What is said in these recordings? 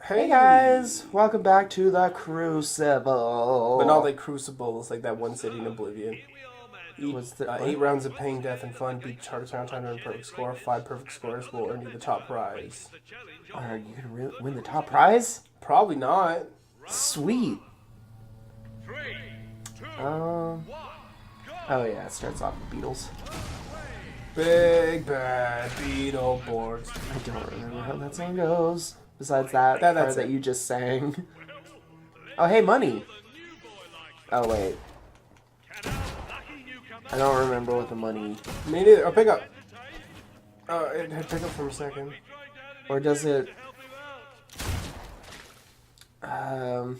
Hey guys, welcome back to the Crucible. But not like Crucible, it's like that one city in Oblivion. Eight rounds of pain, death, and fun beat Charter Town to earn perfect score. 5 perfect scores will earn you the top prize. Are you gonna win the top prize? Probably not. Sweet. Oh yeah, it starts off with Beatles. Big bad Beetleborgs. I don't remember how that song goes. Besides that part that you just sang. Oh hey, money. Oh wait. I don't remember what the money. Me neither. Oh, pick up. It had pick up for a second. Or does it?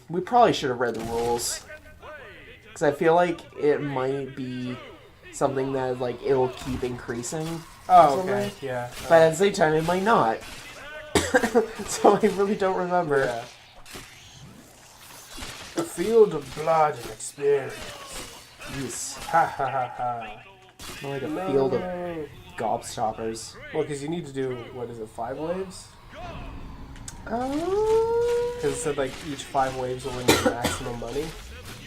We probably should have read the rules. Because I feel like it might be something that like it'll keep increasing. Oh, okay. Yeah. But at the same time, it might not. So I really don't remember. Yeah. A field of blood and experience. Jeez. Ha ha ha ha. More like a field of gobstoppers. Well, because you need to do, what is it, 5 waves? Oh. Because it said like each 5 waves will win you maximum money.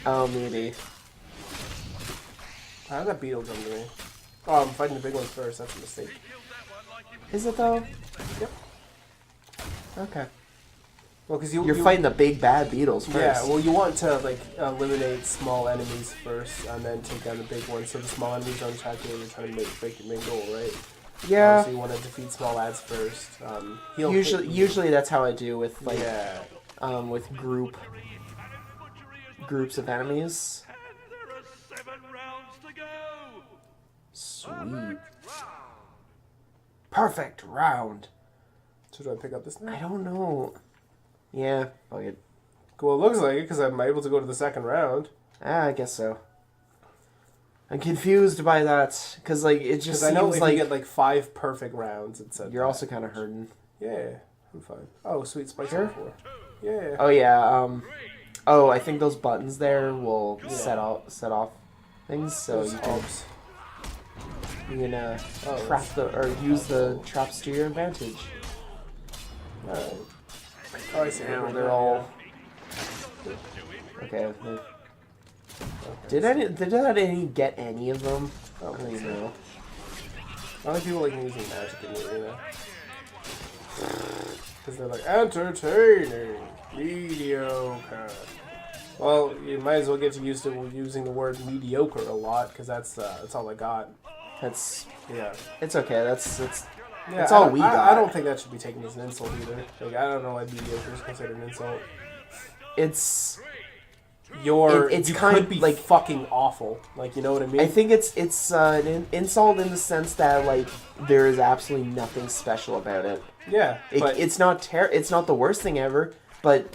Oh, maybe. How did that beetle come to me? Oh, I'm fighting the big ones first. That's a mistake. Is it though? Yep. Okay. Well, because you're fighting the big bad beetles first. Yeah. Well, you want to like eliminate small enemies first, and then take down the big ones. So the small enemies don't attack you. You're trying to make your main goal, right? Yeah. So you want to defeat small ads first. Usually that's how I do with like yeah. With groups of enemies. Sweet. Perfect round. So do I pick up this now? I don't know. Yeah, fuck it. Well, it looks like it because I'm able to go to the second round. I guess so. I'm confused by that because like it just seems I know if like you get like 5 perfect rounds, it said you're also kind of hurting. Yeah, I'm fine. Oh, sweet spice number 4. Yeah. Oh yeah. I think those buttons there will set off things. So you can trap use the traps to your advantage. Alright. Oh, I see. Now they're all okay. Did any get any of them? I don't even know. I like people like using magic in the arena. Because they're like, entertaining, mediocre. Well, you might as well get used to using the word mediocre a lot, because that's all I got. It's okay. That's all we got. I don't think that should be taken as an insult either. Like, I don't know why mediocre is considered an insult. You could be like fucking awful. Like, you know what I mean? I think it's an insult in the sense that like there is absolutely nothing special about it. Yeah, it's not the worst thing ever, but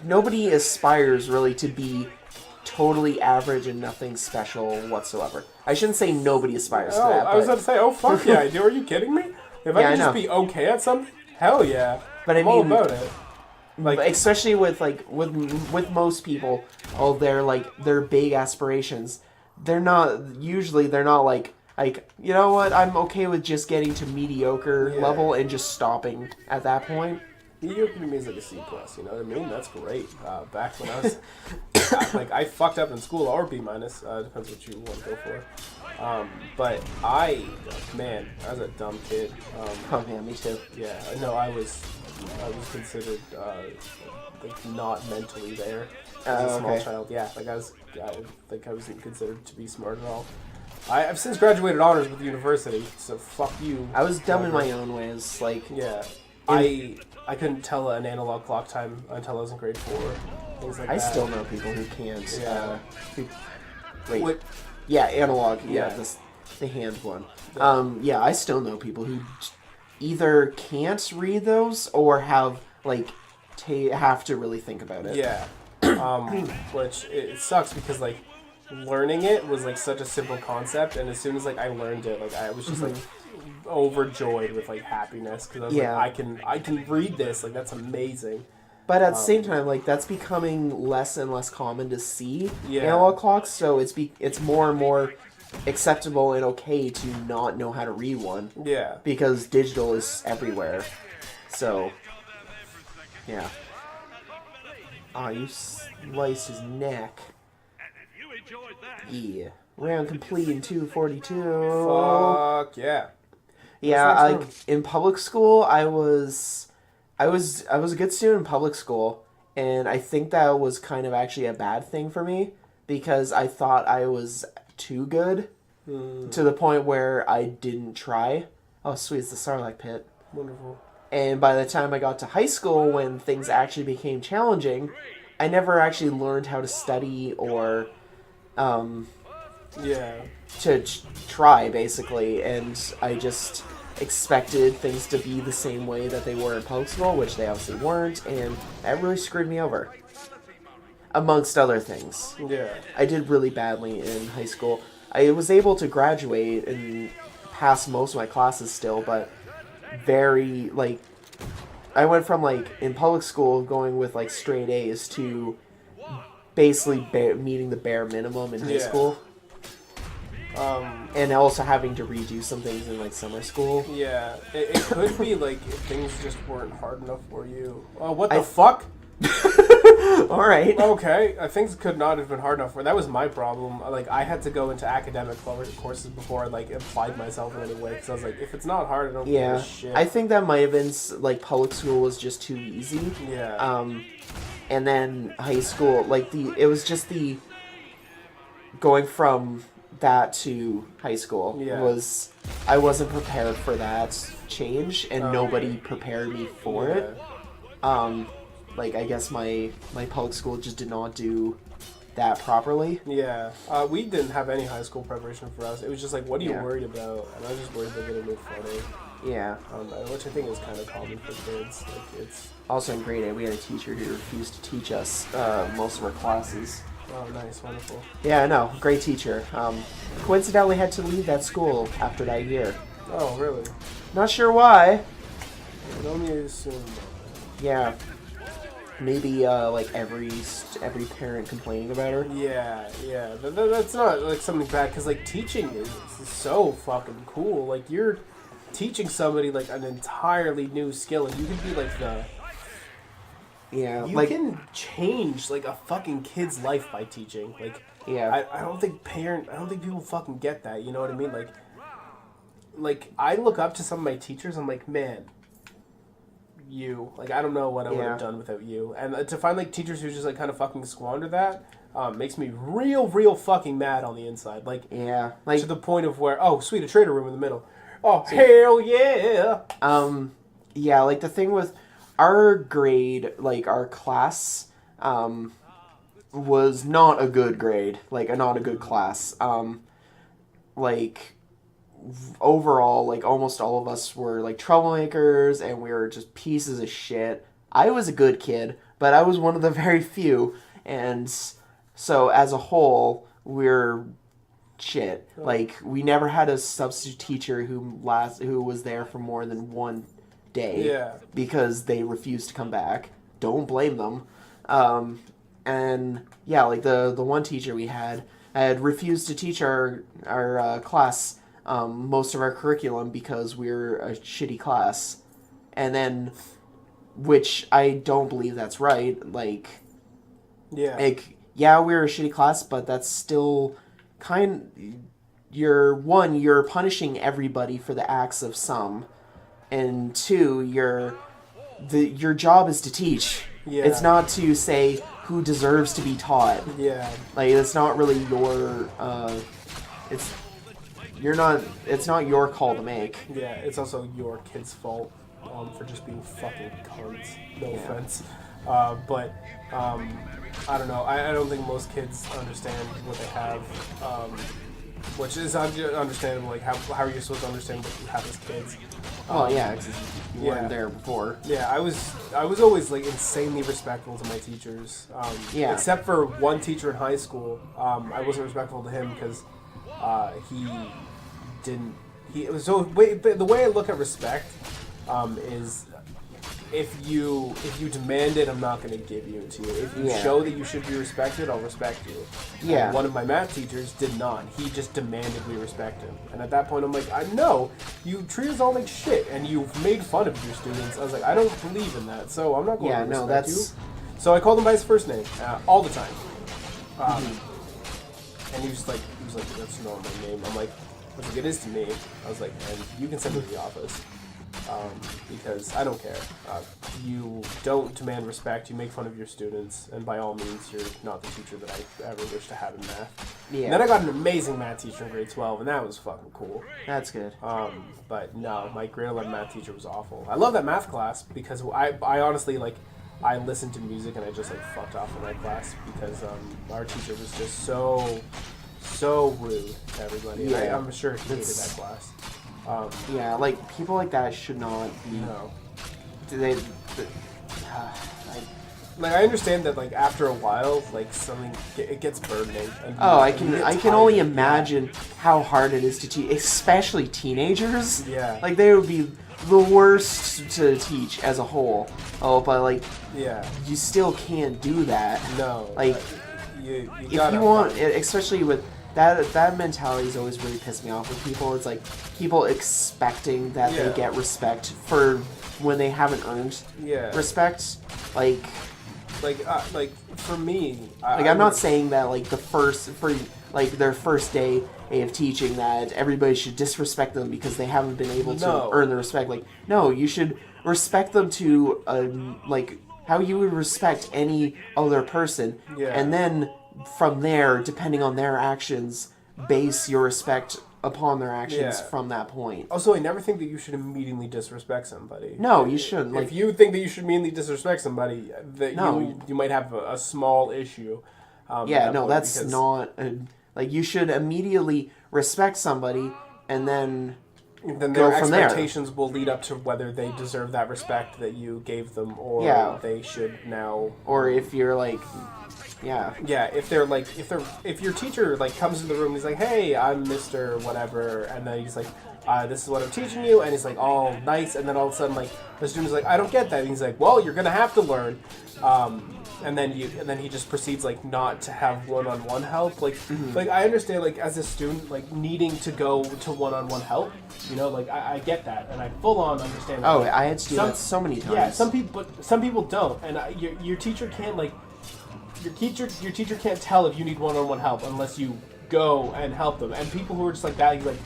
nobody aspires really to be totally average and nothing special whatsoever. I shouldn't say nobody aspires to that. I was about to say, oh fuck yeah, I do. Are you kidding me? If I could just be okay at something, hell yeah. But I'm all about it. Like, especially with most people, their big aspirations. They're not like you know what, I'm okay with just getting to mediocre level and just stopping at that point. Mediocre to me is like a C+, you know what I mean? That's great. Back when I was I fucked up in school, or B-, depends what you want to go for. But I was a dumb kid. Oh yeah, me too. Yeah, no, I was considered like not mentally there as a small child. Yeah, I wasn't considered to be smart at all. I've since graduated honors with the university, so fuck you. I was dumb in my own ways. Like I couldn't tell an analog clock time until I was in grade 4. Things like that. I still know people who can't. Yeah. Wait. Yeah, analog. Yeah, the hand one. Yeah. I still know people who either can't read those or have have to really think about it. Yeah. Which it sucks because like learning it was like such a simple concept, and as soon as like I learned it, like I was just like overjoyed with like happiness because I was like I can read this, like that's amazing. But at the same time, like that's becoming less and less common to see analog clocks, so it's more and more acceptable and okay to not know how to read one. Yeah. Because digital is everywhere. So, yeah. Oh, you sliced his neck. Yeah. Round complete in 242. Fuck yeah. Yeah, in public school, I was a good student in public school, and I think that was kind of actually a bad thing for me because I thought I was too good to the point where I didn't try. Oh, sweet, it's the Sarlacc pit. Wonderful. And by the time I got to high school, when things actually became challenging, I never actually learned how to study or to try, basically, and I just expected things to be the same way that they were in public school, which they obviously weren't, and that really screwed me over. Amongst other things. Yeah. I did really badly in high school. I was able to graduate and pass most of my classes still, but I went from, in public school going with, straight A's to basically meeting the bare minimum in high school. And also having to redo some things in, summer school. Yeah. It could be, if things just weren't hard enough for you. Oh, what the fuck? Alright. Okay. Things could not have been hard enough for that was my problem. I had to go into academic courses before I, applied myself in any way. Because I was like, if it's not hard, I don't give a shit. I think that might have been, public school was just too easy. Yeah. And then high school, it was just the going from that to high school was I wasn't prepared for that change, and nobody prepared me for it. I guess my public school just did not do that properly. Yeah. We didn't have any high school preparation for us. It was just what are you worried about? And I was just worried about getting made fun of. Yeah. Which I think is kind of common for kids. It's also in grade 8, we had a teacher who refused to teach us most of our classes. Oh, nice. Wonderful. Yeah, I know. Great teacher. Coincidentally had to leave that school after that year. Oh, really? Not sure why. Let me assume. Yeah. Maybe, every parent complaining about her. Yeah. That's not, something bad, because, teaching is so fucking cool. You're teaching somebody, an entirely new skill, and you can be, the... Yeah, you can change a fucking kid's life by teaching. Yeah. I don't think people fucking get that. You know what I mean? I look up to some of my teachers. I'm like, man, you. I don't know what I would have done without you. And to find teachers who just kind of fucking squander that makes me real fucking mad on the inside. To the point of where, oh sweet, a trader room in the middle. Oh hell yeah. Yeah, the thing with our grade, our class, was not a good grade. Not a good class. Overall, almost all of us were, troublemakers, and we were just pieces of shit. I was a good kid, but I was one of the very few, and so, as a whole, we're shit. We never had a substitute teacher who was there for more than one day because they refused to come back. Don't blame them. And yeah, the one teacher we had refused to teach our class most of our curriculum because we're a shitty class. And then, which I don't believe that's right. We're a shitty class, but that's still you're punishing everybody for the acts of some. And 2, your job is to teach. Yeah. It's not to say who deserves to be taught. Yeah. It's not really your it's not your call to make. Yeah, it's also your kid's fault for just being fucking cunts. No offense. But I don't know. I don't think most kids understand what they have. Which is understandable. How are you supposed to understand what you have as kids? Well, because you weren't there before. Yeah, I was always insanely respectful to my teachers. Except for one teacher in high school, I wasn't respectful to him because he didn't. The way I look at respect is if you demand it, I'm not going to give it to you. If you show that you should be respected, I'll respect you. Yeah. And one of my math teachers did not. He just demanded we respect him. And at that point, I'm like, I know you treat us all like shit, and you've made fun of your students. I was like, I don't believe in that, so I'm not going to respect you. So I called him by his first name all the time. And he was like, that's not my name. I'm like, it is to me. I was like, and you can send me to the office. Because I don't care. You don't demand respect, you make fun of your students, and by all means, you're not the teacher that I ever wish to have in math. Yeah. And then I got an amazing math teacher in grade 12, and that was fucking cool. That's good. But no, my grade 11 math teacher was awful. I love that math class because I honestly, like, I listened to music and I just, like, fucked off in that class because our teacher was just so rude to everybody. Yeah. I'm sure he hated that class. Yeah, like, people like that should not be... No. I understand that, like, after a while, like, something... It gets burdening. And I can only imagine how hard it is to teach, especially teenagers. Yeah. Like, they would be the worst to teach as a whole. Oh, but, like... Yeah. You still can't do that. No. Like, if you want... Especially with... That mentality has always really pissed me off with people. It's like people expecting that they get respect for when they haven't earned respect. Like for me, I'm not saying that like their first day of teaching that everybody should disrespect them because they haven't been able to earn the respect. Like, no, you should respect them to like how you would respect any other person, and then from there, depending on their actions, base your respect upon their actions from that point. Also, I never think that you should immediately disrespect somebody. No, you shouldn't. If you think that you should immediately disrespect somebody, that you might have a small issue. That's not... like, you should immediately respect somebody, and then their expectations will lead up to whether they deserve that respect that you gave them, or they should now... Or if you're, like... Yeah. Yeah, if your teacher like comes in the room and he's like, "Hey, I'm Mr. Whatever," and then he's like, "This is what I'm teaching you," and he's like all nice, and then all of a sudden like the student's like, "I don't get that," and he's like, "Well, you're gonna have to learn," and then he just proceeds like not to have one-on-one help. Like like I understand like as a student like needing to go to one-on-one help, you know, like I get that, and I full on understand that. Oh, I had to do that so many times. Yeah, some people don't, and your teacher can't like. Your teacher can't tell if you need one-on-one help unless you go and help them. And people who are just like that, you're like,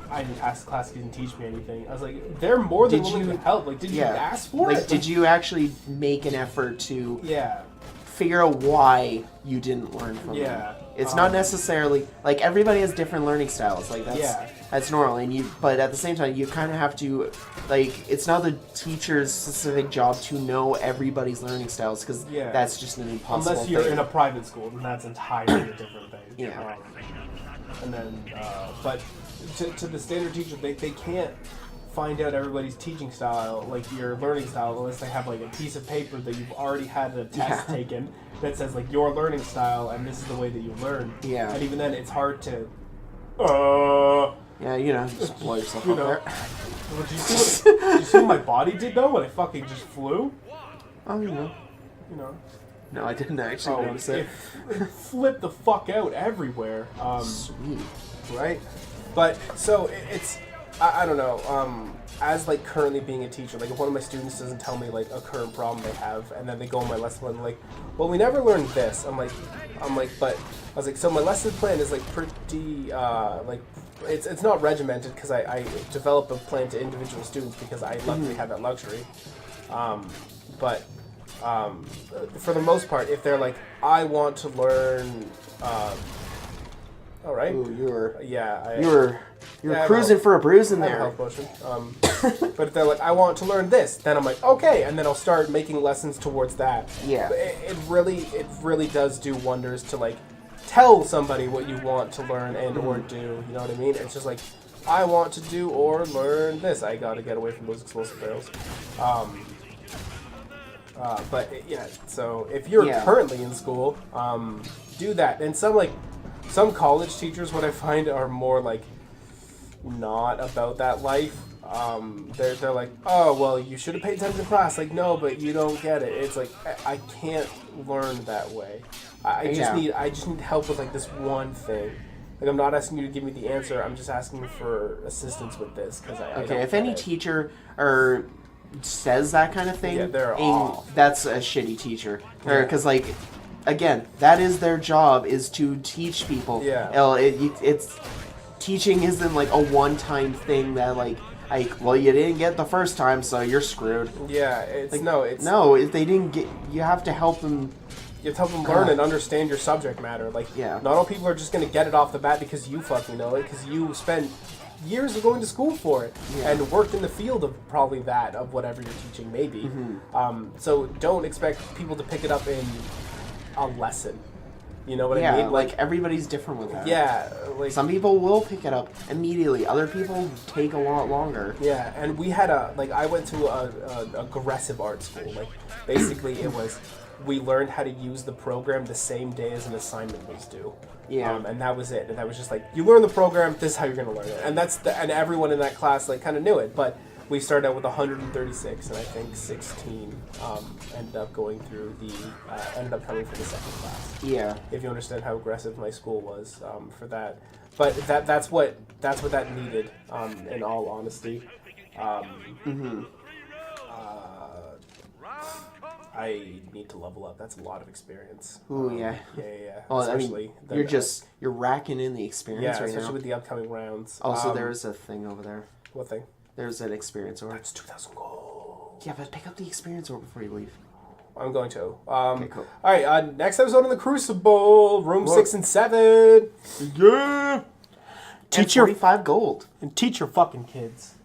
I didn't pass the class, you didn't teach me anything. I was like, they're more than willing to help. Like, did you ask for it? Like, did you actually make an effort to figure out why you didn't learn from them? It's not necessarily like everybody has different learning styles. Like that's normal, but at the same time, you kind of have to like it's not the teacher's specific job to know everybody's learning styles because that's just an impossible unless you're thing. in a private school, then that's entirely a different thing. Yeah. And then, but to the standard teacher, they can't find out everybody's teaching style, like your learning style, unless they have like a piece of paper that you've already had a test taken that says like your learning style and this is the way that you learn. Yeah. And even then, it's hard to. Yeah, you know, just blow yourself up there. Well, did you see what my body did though when I fucking just flew? Oh, you know. No, I didn't actually notice it. It flipped the fuck out everywhere. Sweet. Right? But so it's. I don't know, as, like, currently being a teacher, like, if one of my students doesn't tell me, like, a current problem they have, and then they go on my lesson plan, like, well, we never learned this. I'm like, but, I was like, so my lesson plan is, like, pretty, like, it's not regimented, because I develop a plan to individual students, because I luckily have that luxury. But, for the most part, if they're like, I want to learn, all right. Ooh, you were Yeah, cruising for a bruise in there. Health potion. But if they're like, I want to learn this, then I'm like, okay, and then I'll start making lessons towards that. Yeah. But it really does do wonders to like tell somebody what you want to learn and or do. You know what I mean? It's just like, I want to do or learn this. I gotta get away from those explosive barrels. But yeah, so if you're currently in school, do that. And some college teachers, what I find are more like not about that life. They're like, oh well, you should have paid attention in class. Like, no, but you don't get it. It's like I can't learn that way. I just need help with like this one thing. Like, I'm not asking you to give me the answer. I'm just asking for assistance with this because I if any teacher or says that kind of thing, Yeah, they're off. that's a shitty teacher. Yeah. Because like, again, that is their job, is to teach people. Yeah. It's teaching isn't like a one-time thing that like well, you didn't get the first time, so you're screwed. Yeah, it's Like, no, it's no. If they didn't get, you have to help them. you have to help them learn and understand your subject matter. Like, Yeah. not all people are just gonna get it off the bat because you fucking know it, because you spent years of going to school for it and worked in the field of probably that of whatever you're teaching, maybe. So don't expect people to pick it up in a lesson. You know what I mean? Like everybody's different with that. Yeah, like Some people will pick it up immediately. Other people take a lot longer. yeah, and we had I went to a aggressive art school. Like, basically it was, we learned how to use the program the same day as an assignment was due. Yeah. And that was it. And that was just like, you learn the program, this is how you're going to learn it. And and everyone in that class like kind of knew it. But we started out with 136, and I think 16 ended up going through ended up coming for the second class. Yeah. If you understand how aggressive my school was for that. But that's what that needed, in all honesty. I need to level up. That's a lot of experience. Ooh, yeah. Yeah. Well, Especially I mean, you're racking in the experience right especially now. with the upcoming rounds. Also, there is a thing over there. What thing? There's an experience orb. It's 2,000 gold. Yeah, but pick up the experience orb before you leave. I'm going to. Okay, cool. All right, next episode on the Crucible, room 6 and 7. Yeah. Teach your 45 gold. and teach your fucking kids.